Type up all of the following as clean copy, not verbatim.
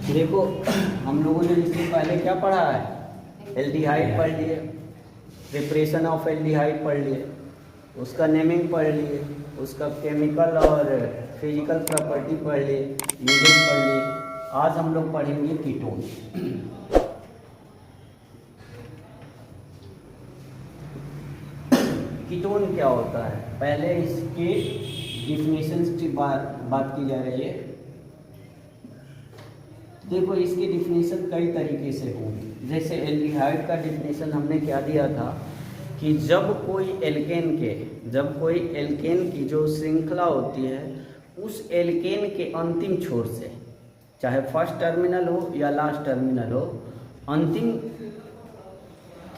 देखो हम लोगों ने इससे पहले क्या पढ़ा है, एल्डिहाइड पढ़ लिए, प्रिपरेशन ऑफ एल्डिहाइड पढ़ लिए, उसका नेमिंग पढ़ लिए, उसका केमिकल और फिजिकल प्रॉपर्टी पढ़ लिए, यूजेस पढ़ लिए। आज हम लोग पढ़ेंगे कीटोन। कीटोन क्या होता है, पहले इसके डिफिनेशंस की बात की जा रही है। देखो इसकी डिफिनेशन कई तरीके से होगी। जैसे एल्डिहाइड का डिफिनेशन हमने क्या दिया था कि जब कोई एल्केन की जो श्रृंखला होती है, उस एल्केन के अंतिम छोर से, चाहे फर्स्ट टर्मिनल हो या लास्ट टर्मिनल हो, अंतिम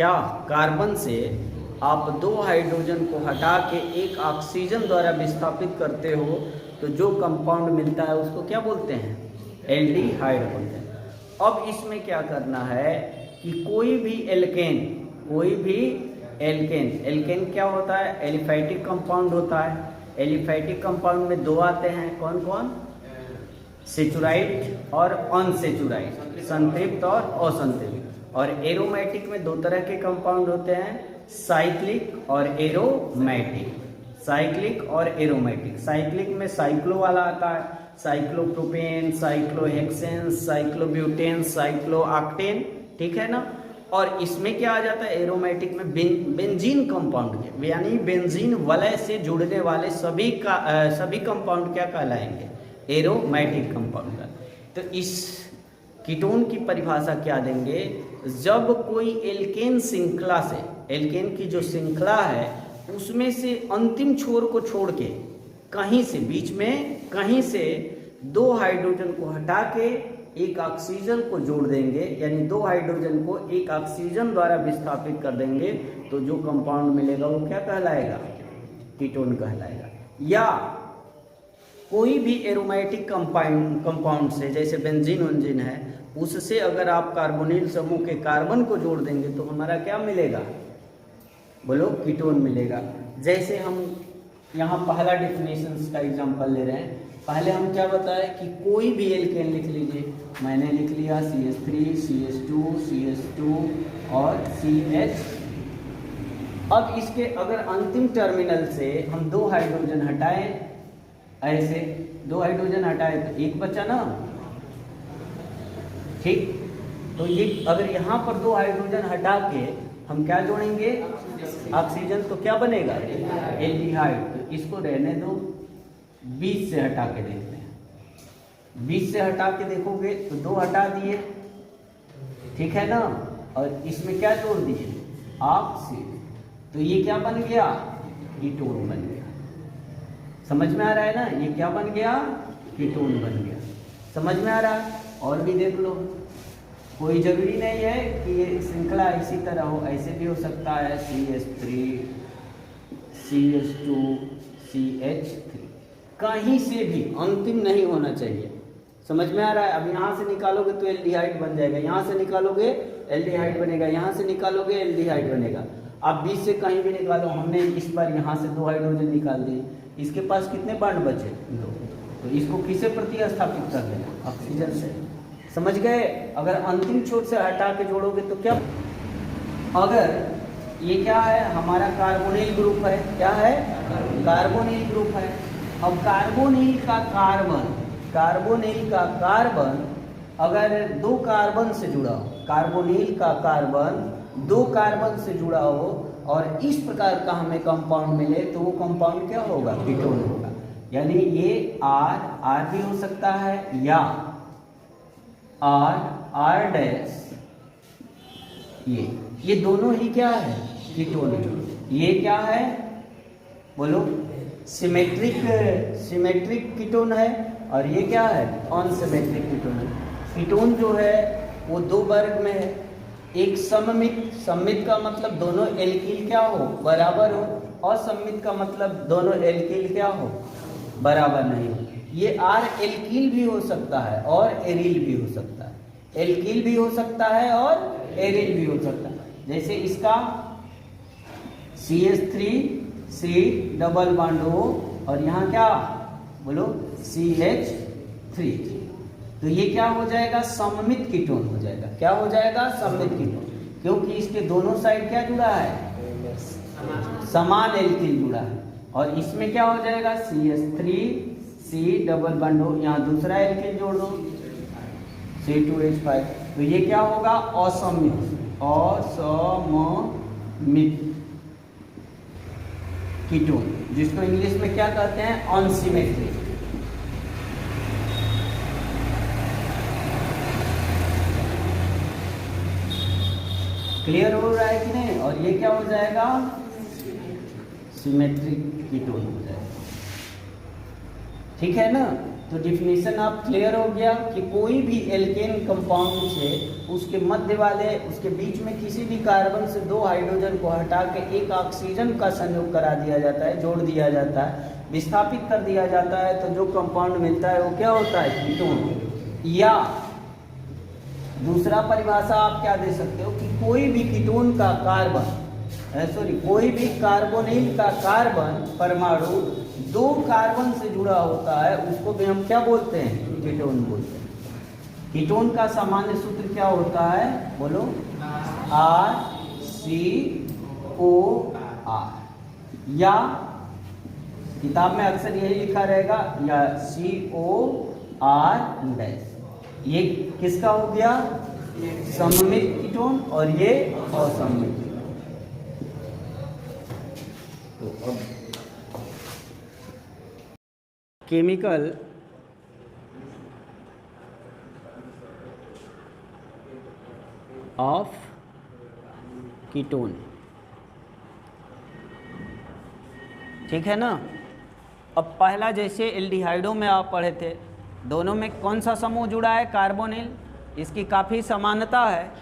कार्बन से आप 2 हाइड्रोजन को हटा के एक ऑक्सीजन द्वारा विस्थापित करते हो, तो जो कंपाउंड मिलता है उसको क्या बोलते हैं, एल्डिहाइड बोलते हैं। अब इसमें क्या करना है कि कोई भी एल्केन क्या होता है, एलिफैटिक कंपाउंड होता है। एलिफैटिक कंपाउंड में 2 आते हैं, कौन कौन, सेचुराइड और अनसेचुराइड, संतृप्त और असंतृप्त। और एरोमेटिक में 2 तरह के कंपाउंड होते हैं, साइक्लिक और एरोमेटिक। साइक्लिक में साइक्लो वाला आता है, साइक्लोप्रोपेन, साइक्लोहेक्सेन, साइक्लोब्यूटेन, साइक्लोऑक्टेन, ठीक है ना। और इसमें क्या आ जाता है, एरोमेटिक में बेंजीन कंपाउंड, यानी बेंजीन वलय से जुड़ने वाले सभी कंपाउंड क्या कहलाएंगे, एरोमेटिक कंपाउंड। तो इस कीटोन की परिभाषा क्या देंगे, जब कोई एल्केन की जो श्रृंखला है उसमें से अंतिम छोर को छोड़ के कहीं से 2 हाइड्रोजन को हटा के एक ऑक्सीजन को जोड़ देंगे, यानी 2 हाइड्रोजन को एक ऑक्सीजन द्वारा विस्थापित कर देंगे, तो जो कंपाउंड मिलेगा वो क्या कहलाएगा, कीटोन कहलाएगा। या कोई भी एरोमेटिक कंपाउंड से, जैसे बेंजीन है, उससे अगर आप कार्बोनिल समूह के कार्बन को जोड़ देंगे तो हमारा क्या मिलेगा, बोलो, कीटोन मिलेगा। जैसे हम यहाँ पहला डिफिनेशन का एग्जांपल ले रहे हैं। पहले हम क्या बताए कि कोई भी एल्केन लिख लीजिए, मैंने लिख लिया CH3, CH2, CH2 और CH। अब इसके अगर अंतिम टर्मिनल से हम 2 हाइड्रोजन हटाएं, ऐसे 2 हाइड्रोजन हटाए तो एक बचा ना, ठीक। तो ये अगर यहाँ पर 2 हाइड्रोजन हटा के हम क्या जोड़ेंगे, ऑक्सीजन, तो क्या बनेगा, एल्डिहाइड। तो इसको रहने दो, 20 से हटा के देखते हैं। 20 से हटा के देखोगे तो 2 हटा दिए, ठीक है ना, और इसमें क्या जोड़ दिए, ऑक्सीजन। तो ये क्या बन गया, कीटोन बन गया। समझ में आ रहा है ना, ये क्या बन गया, कीटोन बन गया। समझ में आ रहा है। और भी देख लो, कोई जरूरी नहीं है कि ये श्रृंखला इसी तरह हो, ऐसे भी हो सकता है CH3, CH2, CH3, कहीं से भी अंतिम नहीं होना चाहिए। समझ में आ रहा है। अब यहाँ से निकालोगे तो एल्डिहाइड बन जाएगा, यहाँ से निकालोगे एल्डिहाइड बनेगा, यहाँ से निकालोगे एल्डिहाइड बनेगा। आप 20 से कहीं भी निकालो, हमने इस बार यहाँ से 2 हाइड्रोजन निकाल दिए, इसके पास कितने बॉन्ड बचे, 2। तो इसको किससे प्रतिस्थापित कर देना, ऑक्सीजन से। समझ गए। अगर अंतिम छोर से हटा के जोड़ोगे तो क्या, अगर ये क्या है, हमारा कार्बोनिल ग्रुप है, क्या है, कार्बोनिल ग्रुप है। अब कार्बोनिल का कार्बन अगर 2 कार्बन से जुड़ा हो, कार्बोनिल का कार्बन 2 कार्बन से जुड़ा हो और इस प्रकार का हमें कंपाउंड मिले, तो वो कंपाउंड क्या होगा, कीटोन होगा। यानी ये R भी हो सकता है, या R डैश, ये दोनों ही क्या है, कीटोन है। ये क्या है, बोलो, सिमेट्रिक कीटोन है, और ये क्या है, अनसिमेट्रिक कीटोन है। कीटोन जो है वो 2 वर्ग में है। एक सममित का मतलब दोनों एल्किल क्या हो, बराबर हो। असममित का मतलब दोनों एल्किल क्या हो, बराबर नहीं हो। ये R एल्किल भी हो सकता है और एरिल भी हो सकता है, एल्किल भी हो सकता है और एरिल भी हो सकता है। जैसे इसका CH3C डबल बॉन्ड हो और यहाँ क्या बोलो CH3, तो तो ये क्या हो जाएगा, सममित कीटोन हो जाएगा। क्या हो जाएगा, सममित कीटोन, क्योंकि इसके दोनों साइड क्या जुड़ा है, समान एल्किल जुड़ा है। और इसमें क्या हो जाएगा, CH3C डबल बॉन्ड हो, यहाँ दूसरा एल्किल जोड़ दो C2H5, तो ये क्या होगा, असममित, असममित कीटोन, जिसको इंग्लिश में क्या कहते हैं, अनसिमेट्रिक। क्लियर हो रहा है कि नहीं। और ये क्या हो जाएगा, सिमेट्रिक कीटोन हो जाएगा। ठीक है ना। तो डिफिनेशन आप क्लियर हो गया कि कोई भी एल्केन कंपाउंड से उसके मध्य वाले, उसके बीच में किसी भी कार्बन से 2 हाइड्रोजन को हटा के एक ऑक्सीजन का संयोग करा दिया जाता है, जोड़ दिया जाता है, विस्थापित कर दिया जाता है, तो जो कंपाउंड मिलता है वो क्या होता है, कीटोन। या दूसरा परिभाषा आप क्या दे सकते हो कि कोई भी कीटोन का कार्बन, कोई भी कार्बोनिल का कार्बन परमाणु 2 कार्बन से जुड़ा होता है, उसको भी हम क्या बोलते हैं, कीटोन बोलते हैं। कीटोन का सामान्य सूत्र क्या होता है, बोलो, RCOR, या किताब में अक्सर यही लिखा रहेगा, या COR-। ये किसका हो गया, सममित कीटोन, और ये असममित। तो अब केमिकल ऑफ कीटोन, ठीक है ना। अब पहला जैसे एल्डिहाइडों में आप पढ़े थे, दोनों में कौन सा समूह जुड़ा है, कार्बोनिल, इसकी काफ़ी समानता है।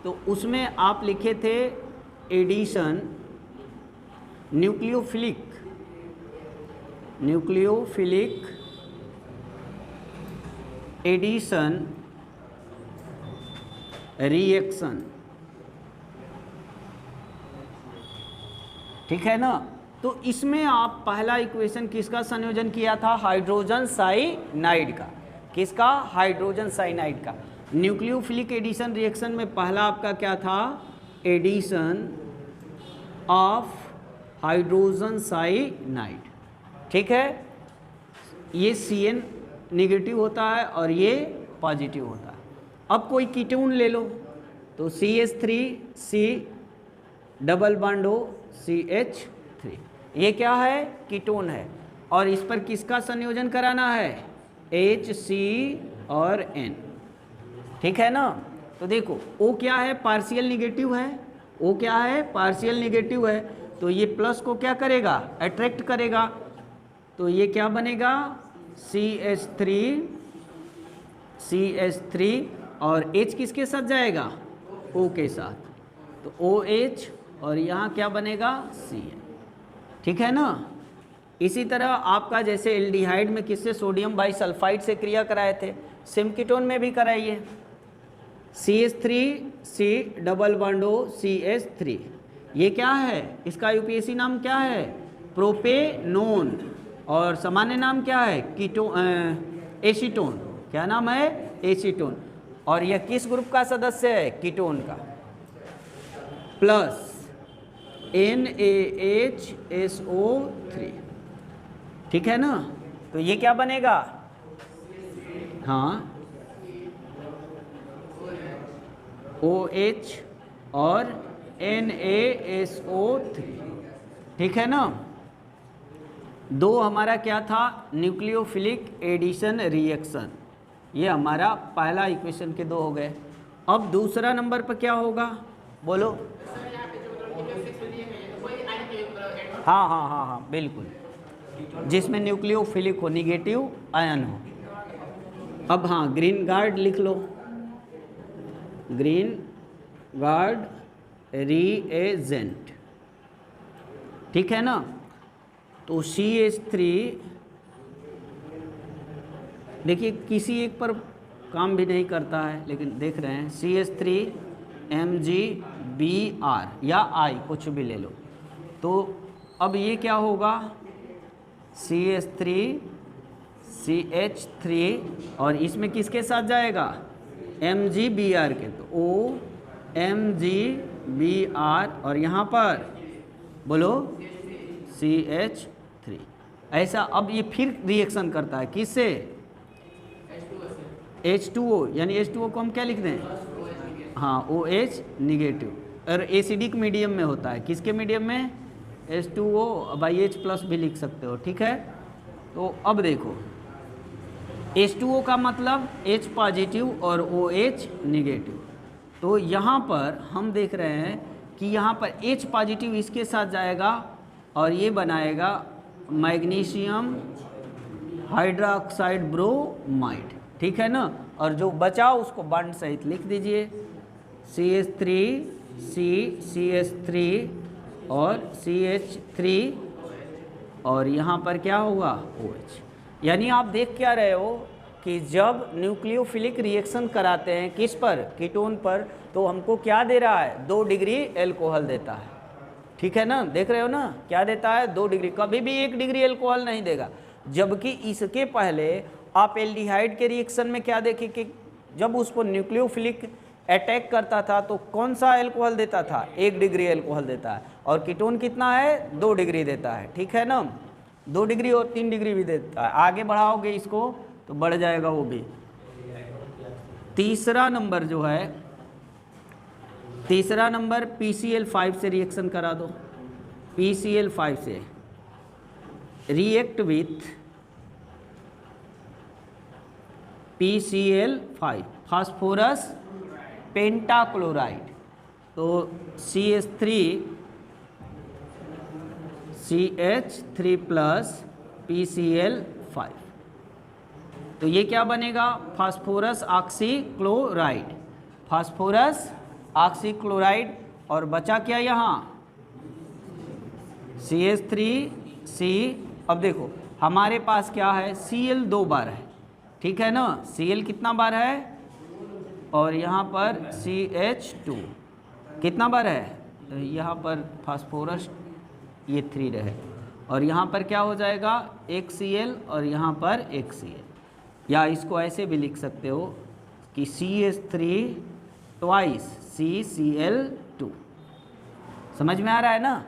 तो उसमें आप लिखे थे एडिशन न्यूक्लियोफिलिक एडिशन रिएक्शन, ठीक है ना। तो इसमें आप पहला इक्वेशन किसका संयोजन किया था, हाइड्रोजन साइनाइड का। किसका, हाइड्रोजन साइनाइड का। न्यूक्लियोफिलिक एडिशन रिएक्शन में पहला आपका क्या था, एडिशन ऑफ हाइड्रोजन साइनाइड, ठीक है। ये CN नेगेटिव होता है और ये पॉजिटिव होता है। अब कोई कीटोन ले लो, तो CH3C डबल बॉन्ड हो CH3, ये क्या है, कीटोन है। और इस पर किसका संयोजन कराना है, HC और N, ठीक है ना। तो देखो O क्या है, पार्शियल निगेटिव है, O क्या है, पार्शियल निगेटिव है, तो ये प्लस को क्या करेगा, अट्रैक्ट करेगा। तो ये क्या बनेगा, CH3 और H किसके साथ जाएगा, O के साथ, तो OH, और यहाँ क्या बनेगा, Cn, ठीक है ना। इसी तरह आपका जैसे एल्डिहाइड में किससे, सोडियम बाइसल्फाइड से क्रिया कराए थे, सिमकीटोन में भी कराइए, CH3C डबल बॉन्ड हो CH3, ये क्या है, इसका यूपीएससी नाम क्या है, प्रोपेनोन, और सामान्य नाम क्या है, एसीटोन। क्या नाम है, एसीटोन। और यह किस ग्रुप का सदस्य है, कीटोन का। प्लस NaHSO3, ठीक है ना। तो ये क्या बनेगा, हाँ, OH और NaSO3, ठीक है ना। 2 हमारा क्या था, न्यूक्लियोफिलिक एडिशन रिएक्शन, ये हमारा पहला इक्वेशन के 2 हो गए। अब दूसरा नंबर पर क्या होगा, बोलो। हाँ, बिल्कुल, जिसमें न्यूक्लियोफिलिक हो, निगेटिव आयन हो। अब हाँ, ग्रीन गार्ड लिख लो, ग्रीन गार्ड रिएजेंट, ठीक है ना। तो CH3, देखिए किसी एक पर काम भी नहीं करता है, लेकिन देख रहे हैं, CH3MgBr या I कुछ भी ले लो। तो अब ये क्या होगा, CH3 CH3 और इसमें किसके साथ जाएगा, MgBr के, तो OMgBr और यहाँ पर बोलो CH3। ऐसा अब ये फिर रिएक्शन करता है किससे, H2O, यानी H2O को हम क्या लिख दें, हाँ OH निगेटिव, और एसिडिक मीडियम में होता है, किसके मीडियम में, H2O/H+ भी लिख सकते हो, ठीक है। तो अब देखो H2O का मतलब H पॉजिटिव और OH निगेटिव, तो यहाँ पर हम देख रहे हैं कि यहाँ पर H पॉजिटिव इसके साथ जाएगा और ये बनाएगा मैग्नीशियम हाइड्रोक्साइड ब्रोमाइड, ठीक है ना। और जो बचा उसको बॉन्ड सहित लिख दीजिए, CH3 और CH3 और यहाँ पर क्या होगा, OH। यानी आप देख क्या रहे हो कि जब न्यूक्लियोफिलिक रिएक्शन कराते हैं किस पर, कीटोन पर, तो हमको क्या दे रहा है, 2 डिग्री एल्कोहल देता है, ठीक है ना, देख रहे हो ना, क्या देता है, 2 डिग्री, कभी भी 1 डिग्री एल्कोहल नहीं देगा। जबकि इसके पहले आप एल्डिहाइड के रिएक्शन में क्या देखें कि जब उसको न्यूक्लियोफिलिक अटैक करता था तो कौन सा एल्कोहल देता था, 1 डिग्री एल्कोहल देता है, और कीटोन कितना है, 2 डिग्री देता है, ठीक है ना, 2 डिग्री और 3 डिग्री भी देता है। आगे बढ़ाओगे इसको तो बढ़ जाएगा वो भी। तीसरा नंबर जो है, तीसरा नंबर PCl5 से रिएक्शन करा दो, PCl5 से react with PCl5 phosphorus pentachloride, तो CH3 प्लस PCl5, तो ये क्या बनेगा, फास्फोरस ऑक्सीक्लोराइड, फास्फोरस ऑक्सीक्लोराइड, और बचा क्या यहाँ CH3C। अब देखो हमारे पास क्या है, Cl 2 बार है, ठीक है ना, Cl कितना बार है, और यहाँ पर CH2 कितना बार है, यहाँ पर फास्फोरस ये 3 रहे, और यहाँ पर क्या हो जाएगा, एक Cl और यहाँ पर एक Cl, या इसको ऐसे भी लिख सकते हो कि CH3 ट्वाइस CCl2। समझ में आ रहा है ना।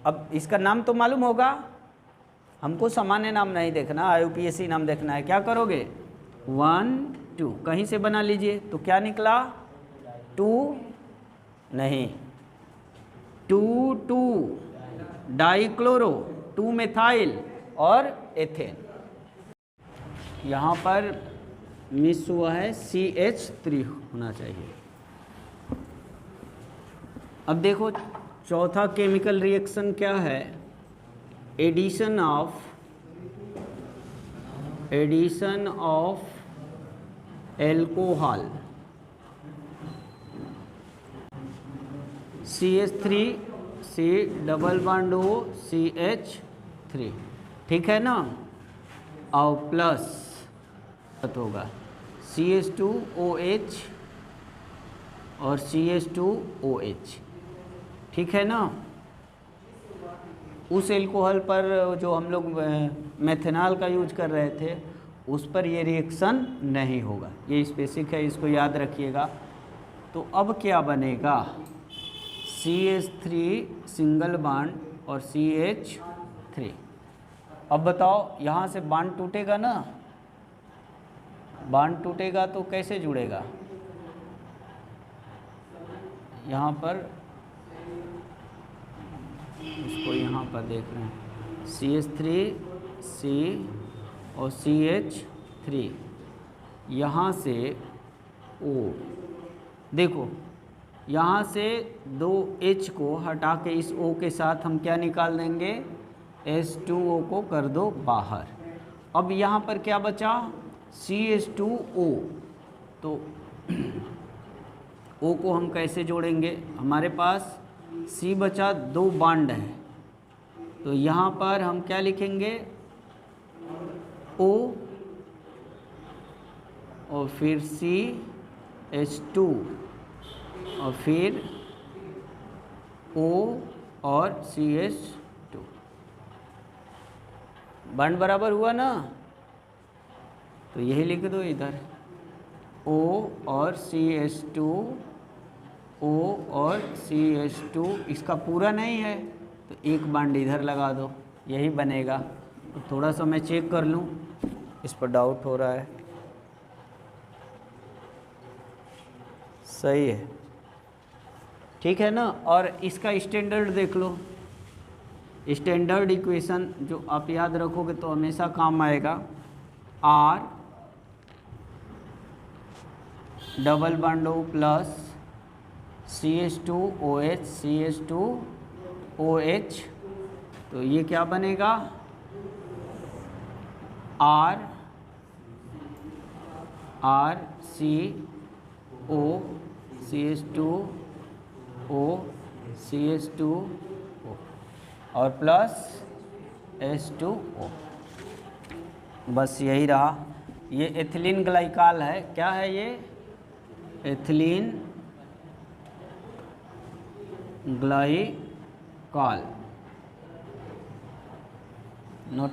अब इसका नाम तो मालूम होगा, हमको सामान्य नाम नहीं देखना, IUPAC नाम देखना है। क्या करोगे, 1 2 कहीं से बना लीजिए, तो क्या निकला, 2 नहीं 2 डाइक्लोरो 2 मेथाइल और एथेन। यहाँ पर मिस हुआ है, CH3 होना चाहिए। अब देखो चौथा केमिकल रिएक्शन क्या है, addition of alcohol, CH3 C double bond O CH3, ठीक है ना, और प्लस होगा CH2OH और CH2OH, ठीक है ना। उस एल्कोहल पर जो हम लोग मेथनॉल का यूज कर रहे थे उस पर ये रिएक्शन नहीं होगा, ये स्पेसिफिक है, इसको याद रखिएगा। तो अब क्या बनेगा, CH3 सिंगल बॉन्ड और CH3। अब बताओ यहाँ से बॉन्ड टूटेगा ना, बॉन्ड टूटेगा तो कैसे जुड़ेगा, यहाँ पर इसको यहाँ पर देख रहे हैं, CH3C और CH3, यहाँ से O, देखो यहाँ से 2 H को हटा के इस O के साथ हम क्या निकाल देंगे, H2O को कर दो बाहर। अब यहाँ पर क्या बचा, CH2O, तो O को हम कैसे जोड़ेंगे, हमारे पास C बचा, 2 बॉन्ड है, तो यहाँ पर हम क्या लिखेंगे, O और फिर CH2 और फिर O और CH2, बॉन्ड बराबर हुआ ना। तो यही लिख दो इधर, O और CH2, O और CH2, इसका पूरा नहीं है तो एक बॉन्ड इधर लगा दो, यही बनेगा। तो थोड़ा सा मैं चेक कर लूँ, इस पर डाउट हो रहा है। सही है, ठीक है ना। और इसका स्टैंडर्ड देख लो, स्टैंडर्ड इक्वेशन जो आप याद रखोगे तो हमेशा काम आएगा। R double bond O plus CH2OH, CH2OH, तो ये क्या बनेगा, RCO CH2O CH2O और प्लस H2O। बस यही रहा। ये एथिलीन ग्लाइकाल है, क्या है ये, एथिलीन ग्लाइकाल। नोट